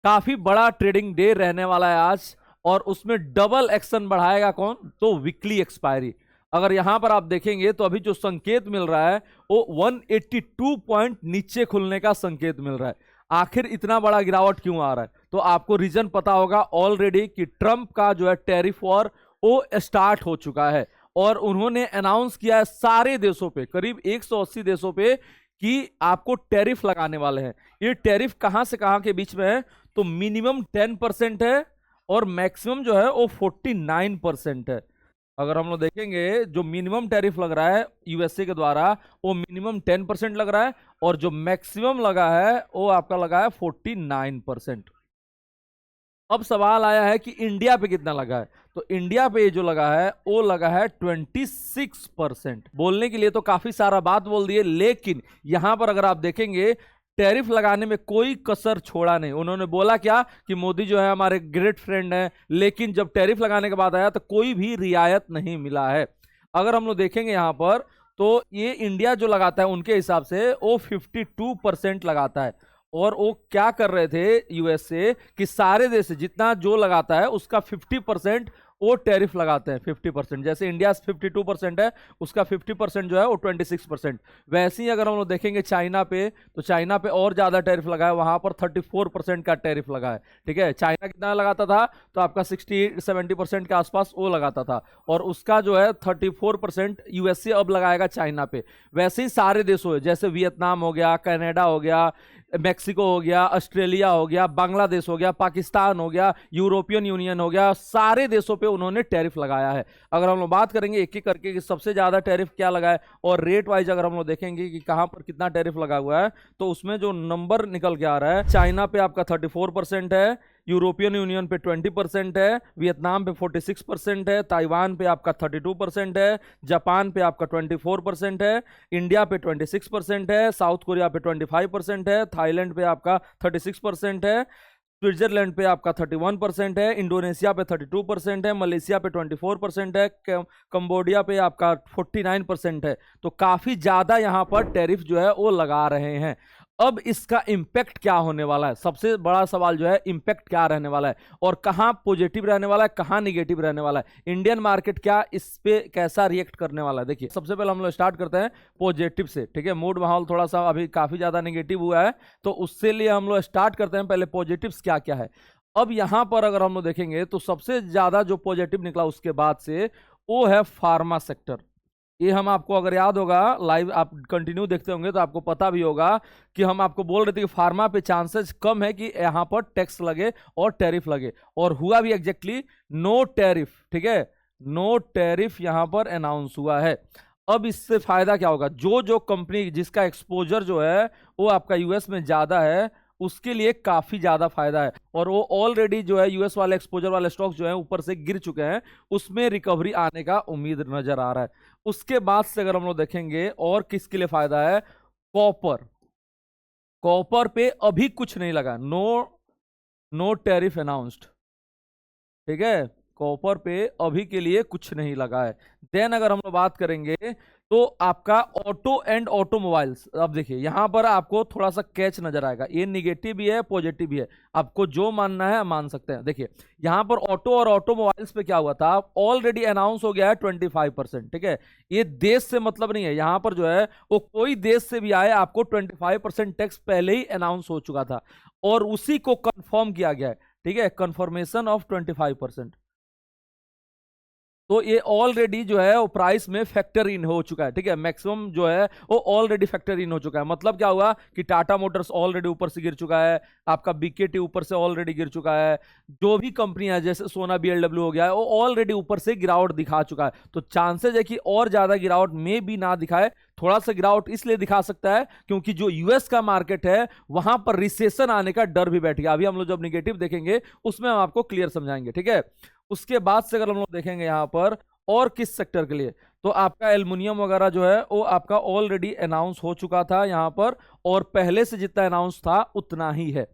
काफी बड़ा trading day रहने वाला है आज, और उसमें डबल एक्शन बढ़ाएगा कौन? तो वीकली एक्सपायरी। अगर यहां पर आप देखेंगे तो अभी जो संकेत मिल रहा है वो 182 पॉइंट नीचे खुलने का संकेत मिल रहा है। आखिर इतना बड़ा गिरावट क्यों आ रहा है? तो आपको रीजन पता होगा ऑलरेडी कि ट्रंप का जो है टैरिफ वॉर वो स्टार्ट हो चुका है, और उन्होंने अनाउंस किया है सारे देशों पे, करीब 180 देशों पे, कि आपको टैरिफ लगाने वाले हैं। ये टैरिफ कहां से कहां के बीच में है? तो मिनिमम 10% है, और मैक्सिमम जो है वो 49% है। अगर हम लोग देखेंगे जो मिनिमम टैरिफ लग रहा है यूएसए के द्वारा वो मिनिमम 10% लग रहा है, और जो मैक्सिमम लगा है वो आपका लगा है 49%। अब सवाल आया है कि इंडिया पे कितना लगा है। तो इंडिया पे ये जो लगा है वो लगा है 26%। बोलने के लिए तो काफी सारा बात बोल दिए, लेकिन यहां पर अगर आप देखेंगे टैरिफ लगाने में कोई कसर छोड़ा नहीं। उन्होंने बोला क्या कि मोदी जो है हमारे ग्रेट फ्रेंड हैं, लेकिन जब टैरिफ लगाने के बाद आया तो कोई भी रियायत नहीं मिला है। अगर हम लोग देखेंगे यहां पर तो ये इंडिया जो लगाता है उनके हिसाब से वो 52% लगाता है, और वो क्या कर रहे थे यूएसए कि सारे देश जितना जो लगाता है उसका 50% वो टैरिफ लगाते हैं। 50%, जैसे इंडिया 52% है, उसका 50% जो है वो 26%। वैसे ही अगर हम लोग देखेंगे चाइना पे, तो चाइना पे और ज्यादा टैरिफ लगा है, वहां पर 34% का टैरिफ लगा है। ठीक है, चाइना कितना लगाता था? तो आपका 60-70% के आसपास वो लगाता था, और उसका जो है 34% यूएसए अब लगाएगा चाइना पे। वैसे ही सारे देशों है, जैसे वियतनाम हो गया, कनाडा हो गया, मैक्सिको हो गया, ऑस्ट्रेलिया हो गया, बांग्लादेश हो गया, पाकिस्तान हो गया, यूरोपियन यूनियन हो गया, सारे देशों पे उन्होंने टैरिफ लगाया है। अगर हम लोग बात करेंगे एक एक करके कि सबसे ज्यादा टैरिफ क्या लगा है और रेट वाइज अगर हम लोग देखेंगे कि कहां पर कितना टैरिफ लगा हुआ है, तो उसमें जो नंबर निकल के आ रहा है, चाइना पे आपका 34% है, यूरोपियन यूनियन पे 20% है, वियतनाम पे 46% है, ताइवान पे आपका 32% है, जापान पे आपका 24% है, इंडिया पे 26% है, साउथ कोरिया पे 25% है, थाईलैंड पे आपका 36% है, स्विट्जरलैंड पे आपका 31% है, इंडोनेशिया पे 32% है, मलेशिया पे 24% है, कंबोडिया पे आपका 49% है। तो काफी ज्यादा यहां पर टैरिफ जो है वो लगा रहे हैं। अब इसका इंपैक्ट क्या होने वाला है? सबसे बड़ा सवाल जो है इंपैक्ट क्या रहने वाला है, और कहां पॉजिटिव रहने वाला है, कहां निगेटिव रहने वाला है, इंडियन मार्केट क्या इस पे कैसा रिएक्ट करने वाला है। देखिए, सबसे पहले हम लोग स्टार्ट करते हैं पॉजिटिव से। ठीक है, मूड माहौल थोड़ा सा अभी काफी ज्यादा निगेटिव हुआ है, तो उससे लिए हम लोग स्टार्ट करते हैं पहले पॉजिटिव्स क्या क्या है। अब यहां पर अगर हम लोग देखेंगे तो सबसे ज्यादा जो पॉजिटिव निकला उसके बाद से वो है फार्मा सेक्टर। ये हम आपको अगर याद होगा, लाइव आप कंटिन्यू देखते होंगे तो आपको पता भी होगा कि हम आपको बोल रहे थे कि फार्मा पे चांसेस कम है कि यहां पर टैक्स लगे और टैरिफ लगे, और हुआ भी एग्जैक्टली नो टैरिफ। ठीक है, नो टैरिफ यहां पर अनाउंस हुआ है। अब इससे फायदा क्या होगा? जो जो कंपनी जिसका एक्सपोजर जो है वो आपका यूएस में ज्यादा है उसके लिए काफी ज्यादा फायदा है, और वो ऑलरेडी जो है यूएस वाले एक्सपोजर वाले स्टॉक्स जो है ऊपर से गिर चुके हैं, उसमें रिकवरी आने का उम्मीद नजर आ रहा है। उसके बाद से अगर हम लोग देखेंगे और किसके लिए फायदा है, कॉपर। कॉपर पे अभी कुछ नहीं लगा, नो नो टैरिफ अनाउंस्ड। ठीक है, कॉपर पे अभी के लिए कुछ नहीं लगा है। देन अगर हम लोग बात करेंगे तो आपका ऑटो एंड ऑटोमोबाइल्स, अब देखिए यहां पर आपको थोड़ा सा कैच नजर आएगा, ये निगेटिव भी है पॉजिटिव भी है, आपको जो मानना है मान सकते हैं। देखिए यहां पर ऑटो और ऑटोमोबाइल्स पे क्या हुआ था, ऑलरेडी अनाउंस हो गया है 25%। ठीक है, ये देश से मतलब नहीं है, यहां पर जो है वो कोई देश से भी आए आपको 25% टैक्स पहले ही अनाउंस हो चुका था, और उसी को कंफर्म किया गया है। ठीक है, कंफर्मेशन ऑफ 25%। तो ये ऑलरेडी जो है वो प्राइस में फैक्टर इन हो चुका है। ठीक है, मैक्सिमम जो है वो ऑलरेडी फैक्टर इन हो चुका है। मतलब क्या हुआ कि टाटा मोटर्स ऑलरेडी ऊपर से गिर चुका है, आपका बीकेटी ऊपर से ऑलरेडी गिर चुका है, जो भी कंपनी है जैसे सोना बीएलडब्ल्यू हो गया है वो ऑलरेडी ऊपर से गिरावट दिखा चुका है। तो चांसेस है कि और ज्यादा गिरावट में भी ना दिखाए, थोड़ा सा गिरावट इसलिए दिखा सकता है क्योंकि जो यूएस का मार्केट है वहां पर रिसेशन आने का डर भी बैठ गया। अभी हम लोग जब निगेटिव देखेंगे उसमें हम आपको क्लियर समझाएंगे। ठीक है, उसके बाद से अगर हम लोग देखेंगे यहां पर और किस सेक्टर के लिए, तो आपका एल्युमिनियम वगैरह जो है वो आपका ऑलरेडी अनाउंस हो चुका था यहां पर, और पहले से जितना अनाउंस था उतना ही है।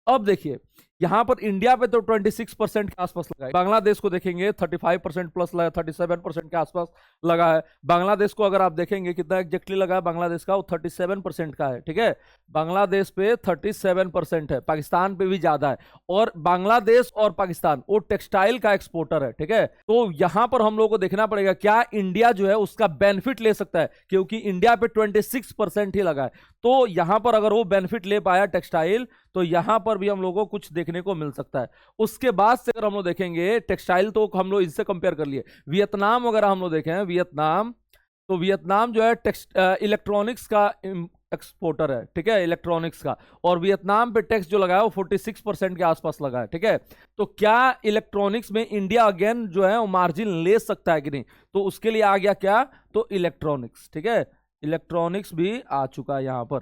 अब देखिए यहाँ पर इंडिया पे तो 26% के आसपास लगा है, बांग्लादेश को देखेंगे 35% प्लस लगा, 37% के आसपास लगा है। बांग्लादेश को अगर आप देखेंगे कितना एग्जैक्टली लगा है बांग्लादेश का, वो 37% का है, ठीक है। बांग्लादेश पे 37% है, पाकिस्तान पे भी ज्यादा है। और बांग्लादेश और पाकिस्तान वो टेक्सटाइल का एक्सपोर्टर है, ठीक है। तो यहां पर हम लोगों को देखना पड़ेगा क्या इंडिया जो है उसका बेनिफिट ले सकता है, क्योंकि इंडिया पे 26% ही लगा है। तो यहां पर अगर वो बेनिफिट ले पाया टेक्सटाइल, तो यहां पर भी हम लोगों को कुछ देखने को मिल सकता है। उसके बाद से अगर हम लोग देखेंगे टेक्सटाइल, तो हम लोग इससे कंपेयर कर लिए वियतनाम वगैरह हम लोग देखें, वियतनाम, तो वियतनाम जो है इलेक्ट्रॉनिक्स का एक्सपोर्टर है, ठीक है, इलेक्ट्रॉनिक्स का। और वियतनाम पे टैक्स जो लगा है वो 46% के आसपास लगा है, ठीक है। तो क्या इलेक्ट्रॉनिक्स में इंडिया अगेन जो है वो मार्जिन ले सकता है कि नहीं, तो उसके लिए आ गया क्या, तो इलेक्ट्रॉनिक्स, ठीक है, इलेक्ट्रॉनिक्स भी आ चुका है यहां पर,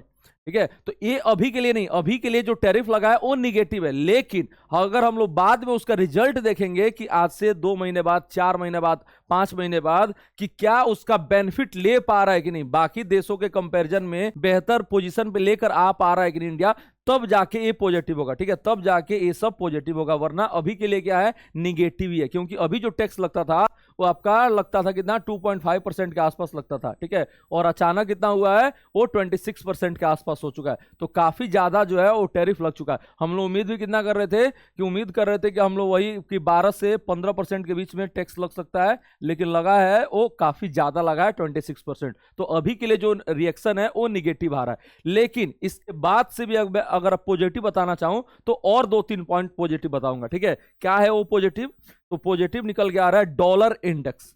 ठीक है। तो ये अभी के लिए नहीं, अभी के लिए जो टैरिफ लगा है वो निगेटिव है, लेकिन अगर हम लोग बाद में उसका रिजल्ट देखेंगे कि आज से 2 महीने बाद, 4 महीने बाद, 5 महीने बाद, कि क्या उसका बेनिफिट ले पा रहा है कि नहीं, बाकी देशों के कंपैरिजन में बेहतर पोजीशन पे लेकर आ पा रहा है कि नहीं इंडिया, तब जाके ये पॉजिटिव होगा, ठीक है, तब जाके ये सब पॉजिटिव होगा। वरना अभी के लिए क्या है, निगेटिव ही है, क्योंकि अभी जो टैक्स लगता था वो आपका लगता था कितना, 2.5% के आसपास लगता था, ठीक है, और अचानक कितना हुआ है, वो 26% के आसपास हो चुका है। तो काफी ज्यादा जो है वो टैरिफ लग चुका है। हम लोग उम्मीद भी कितना कर रहे थे, कि उम्मीद कर रहे थे कि हम लोग वही कि 12 से 15% के बीच में टैक्स लग सकता है, लेकिन लगा है वो काफी ज्यादा लगा है, 26%। तो अभी के लिए जो रिएक्शन है वो निगेटिव आ रहा है। लेकिन इसके बाद से भी अगर पॉजिटिव बताना चाहूं, तो और 2-3 पॉइंट पॉजिटिव बताऊंगा, ठीक है। क्या है वो पॉजिटिव, तो पॉजिटिव निकल के आ रहा है डॉलर इंडेक्स।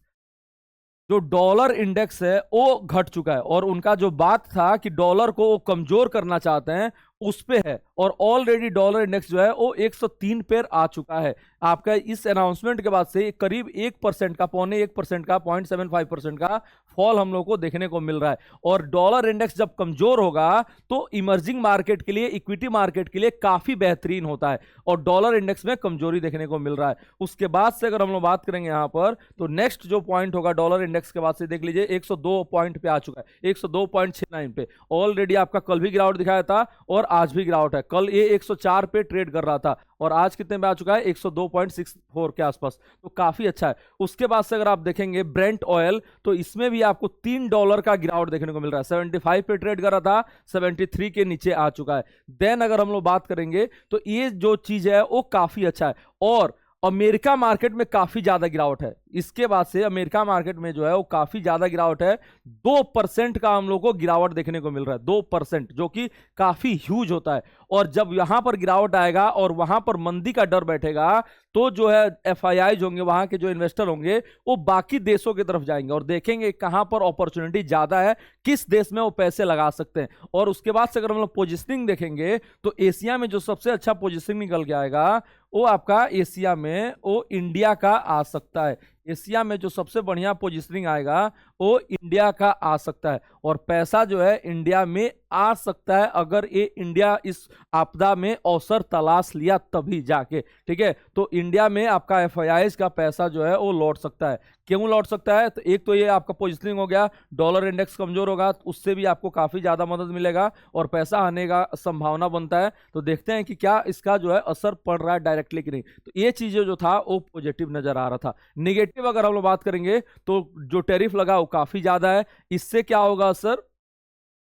जो डॉलर इंडेक्स है वो घट चुका है, और उनका जो बात था कि डॉलर को वो कमजोर करना चाहते हैं, उस पे है। और ऑलरेडी डॉलर इंडेक्स जो है वो 103 पे आ चुका है। आपका इस अनाउंसमेंट के बाद से करीब 1% का, 0.25% का, 0.75% का फॉल हम लोग को देखने को मिल रहा है। और डॉलर इंडेक्स जब कमजोर होगा तो इमर्जिंग मार्केट के लिए, इक्विटी मार्केट के लिए काफी बेहतरीन होता है, और डॉलर इंडेक्स में कमजोरी देखने को मिल रहा है। उसके बाद से अगर हम लोग बात करेंगे यहां पर, तो नेक्स्ट जो पॉइंट होगा डॉलर इंडेक्स के बाद से, देख लीजिए 102 पॉइंट पे आ चुका है, 102.69 पे। ऑलरेडी आपका कल भी गिरावट दिखाया था और आज भी गिरावट है। कल ये 104 पे ट्रेड कर रहा था, और आज कितने पे आ चुका है, 102.64 के आसपास। तो काफी अच्छा है। उसके बाद से अगर आप देखेंगे ब्रेंट ऑयल, तो इसमें भी आपको $3 का गिरावट देखने को मिल रहा है। 75 पे ट्रेड कर रहा था, 73 के नीचे आ चुका है। देन अगर हम लोग बात करेंगे, तो ये जो चीज है वो काफी अच्छा है। और अमेरिका मार्केट में काफी ज्यादा गिरावट है। इसके बाद से अमेरिका मार्केट में जो है वो काफी ज्यादा गिरावट है, 2% का हम लोग को गिरावट देखने को मिल रहा है, 2%, जो कि काफी ह्यूज होता है। और जब यहां पर गिरावट आएगा और वहां पर मंदी का डर बैठेगा, तो जो है एफआईआई होंगे, वहां के जो इन्वेस्टर होंगे, वो बाकी देशों की तरफ जाएंगे और देखेंगे कहां पर अपॉर्चुनिटी ज्यादा है, किस देश में वो पैसे लगा सकते हैं। और उसके बाद से अगर हम लोग पोजिशनिंग देखेंगे, तो एशिया में जो सबसे अच्छा पोजिशनिंग निकल के आएगा, वो आपका एशिया में वो इंडिया का आ सकता है। एशिया में जो सबसे बढ़िया पोजीशनिंग आएगा वो इंडिया का आ सकता है, और पैसा जो है इंडिया में आ सकता है, अगर ये इंडिया इस आपदा में अवसर तलाश लिया तभी जाके, ठीक है। तो इंडिया में आपका एफआईआई का पैसा जो है वो लौट सकता है। क्यों लौट सकता है, तो एक तो ये आपका पोजीशनिंग हो गया, डॉलर इंडेक्स कमजोर होगा, उससे भी आपको काफी ज्यादा मदद मिलेगा और पैसा आने का संभावना बनता है। तो देखते हैं कि क्या इसका जो है असर पड़ रहा है डायरेक्टली कि नहीं। तो ये चीजें जो था वो पॉजिटिव नजर आ रहा था। निगेटिव अगर हम लोग बात करेंगे, तो जो टैरिफ लगा वो काफी ज्यादा है। इससे क्या होगा असर,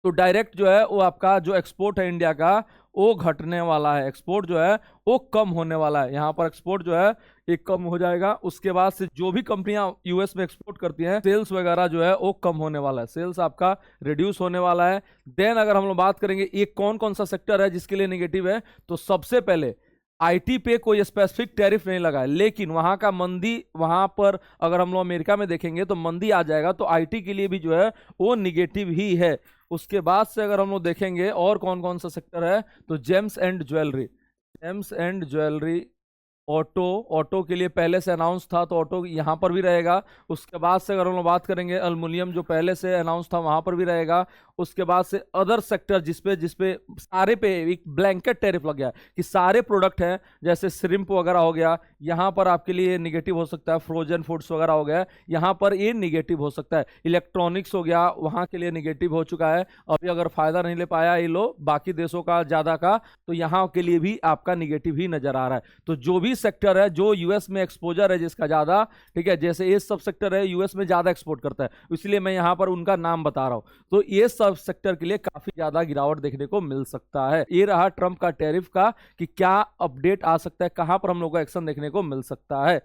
तो डायरेक्ट जो है वो आपका जो एक्सपोर्ट है इंडिया का, वो घटने वाला है। एक्सपोर्ट जो है वो कम होने वाला है। यहां पर एक्सपोर्ट जो है एक कम हो जाएगा। उसके बाद से जो भी कंपनियां यूएस में एक्सपोर्ट करती हैं, सेल्स वगैरह जो है वो कम होने वाला है, सेल्स आपका रिड्यूस होने वाला है। देन अगर हम लोग बात करेंगे ये कौन कौन सा सेक्टर है जिसके लिए नेगेटिव है, तो सबसे पहले आईटी पे कोई स्पेसिफिक टैरिफ नहीं लगा है, लेकिन वहां का मंदी, वहां पर अगर हम लोग अमेरिका में देखेंगे तो मंदी आ जाएगा, तो आईटी के लिए भी जो है वो निगेटिव ही है। उसके बाद से अगर हम लोग देखेंगे और कौन कौन सा सेक्टर है, तो James and jewellery, James and jewellery auto के लिए पहले से अनाउंस था तो ऑटो यहाँ पर भी रहेगा। उसके बाद से अगर हम लोग बात करेंगे एल्युमिनियम, जो पहले से अनाउंस था वहां पर भी रहेगा। उसके बाद से अदर सेक्टर जिसपे सारे पे एक ब्लैंकेट टैरिफ लग गया कि सारे प्रोडक्ट हैं, जैसे श्रिम्प वगैरह हो गया, यहाँ पर आपके लिए निगेटिव हो सकता है। फ्रोजन फूड्स वगैरह हो गया, यहाँ पर ये निगेटिव हो सकता है। इलेक्ट्रॉनिक्स हो गया, वहां के लिए निगेटिव हो चुका है। अभी अगर फायदा नहीं ले पाया ये लोग बाकी देशों का ज्यादा का, तो यहाँ के लिए भी आपका निगेटिव ही नजर आ रहा है। तो जो भी सेक्टर है जो यूएस में एक्सपोजर है जिसका ज्यादा, ठीक है, जैसे ये सब सेक्टर है यूएस में ज्यादा एक्सपोर्ट करता है, इसलिए मैं यहाँ पर उनका नाम बता रहा हूं। तो ये सब सेक्टर के लिए काफी ज्यादा गिरावट देखने को मिल सकता है। ये रहा ट्रंप का टैरिफ का कि क्या अपडेट आ सकता है, कहां पर हम लोग को एक्शन देखने को मिल सकता है।